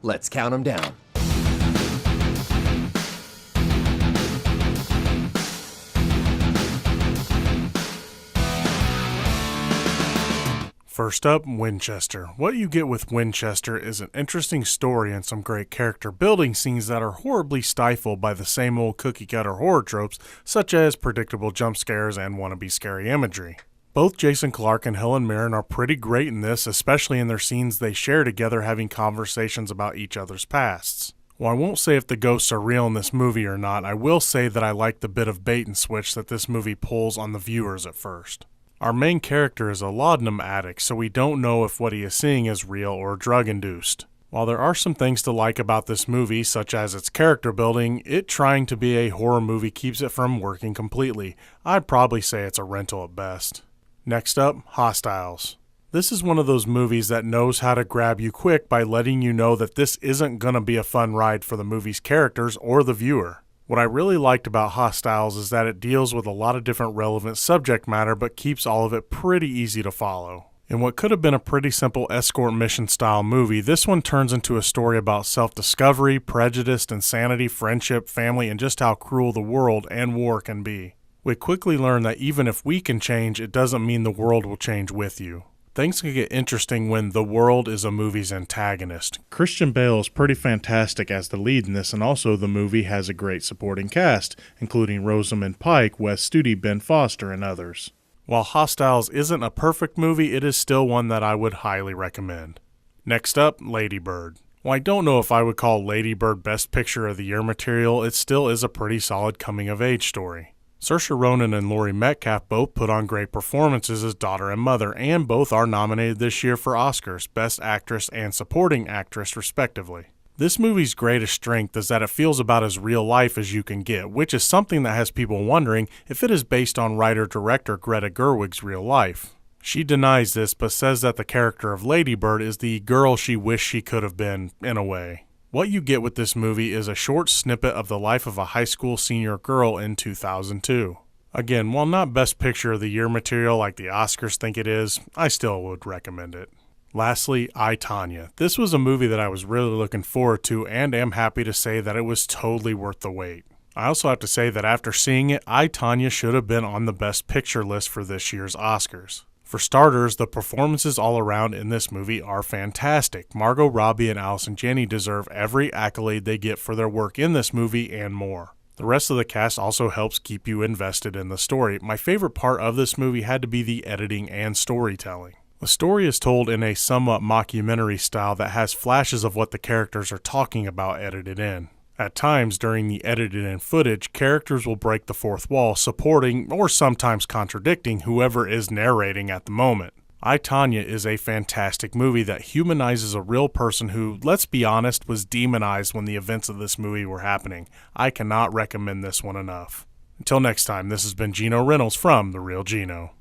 Let's count them down. First up, Winchester. What you get with Winchester is an interesting story and some great character building scenes that are horribly stifled by the same old cookie-cutter horror tropes, such as predictable jump scares and wannabe scary imagery. Both Jason Clarke and Helen Mirren are pretty great in this, especially in their scenes they share together having conversations about each other's pasts. While I won't say if the ghosts are real in this movie or not, I will say that I like the bit of bait and switch that this movie pulls on the viewers at first. Our main character is a laudanum addict, so we don't know if what he is seeing is real or drug-induced. While there are some things to like about this movie, such as its character building, it trying to be a horror movie keeps it from working completely. I'd probably say it's a rental at best. Next up, Hostiles. This is one of those movies that knows how to grab you quick by letting you know that this isn't gonna be a fun ride for the movie's characters or the viewer. What I really liked about Hostiles is that it deals with a lot of different relevant subject matter but keeps all of it pretty easy to follow. In what could have been a pretty simple escort mission style movie, this one turns into a story about self-discovery, prejudice, insanity, friendship, family, and just how cruel the world and war can be. We quickly learn that even if we can change, it doesn't mean the world will change with you. Things can get interesting when the world is a movie's antagonist. Christian Bale is pretty fantastic as the lead in this, and also the movie has a great supporting cast, including Rosamund Pike, Wes Studi, Ben Foster, and others. While Hostiles isn't a perfect movie, it is still one that I would highly recommend. Next up, Lady Bird. While I don't know if I would call Lady Bird Best Picture of the Year material, it still is a pretty solid coming-of-age story. Saoirse Ronan and Laurie Metcalf both put on great performances as daughter and mother, and both are nominated this year for Oscars, Best Actress and Supporting Actress respectively. This movie's greatest strength is that it feels about as real life as you can get, which is something that has people wondering if it is based on writer-director Greta Gerwig's real life. She denies this, but says that the character of Lady Bird is the girl she wished she could have been, in a way. What you get with this movie is a short snippet of the life of a high school senior girl in 2002. Again, while not Best Picture of the Year material like the Oscars think it is, I still would recommend it. Lastly, I, Tonya. This was a movie that I was really looking forward to and am happy to say that it was totally worth the wait. I also have to say that after seeing it, I, Tonya should have been on the Best Picture list for this year's Oscars. For starters, the performances all around in this movie are fantastic. Margot Robbie and Allison Janney deserve every accolade they get for their work in this movie and more. The rest of the cast also helps keep you invested in the story. My favorite part of this movie had to be the editing and storytelling. The story is told in a somewhat mockumentary style that has flashes of what the characters are talking about edited in. At times during the edited-in footage, characters will break the fourth wall, supporting or sometimes contradicting whoever is narrating at the moment. I, Tonya is a fantastic movie that humanizes a real person who, let's be honest, was demonized when the events of this movie were happening. I cannot recommend this one enough. Until next time, this has been Gino Reynolds from The Real Gino.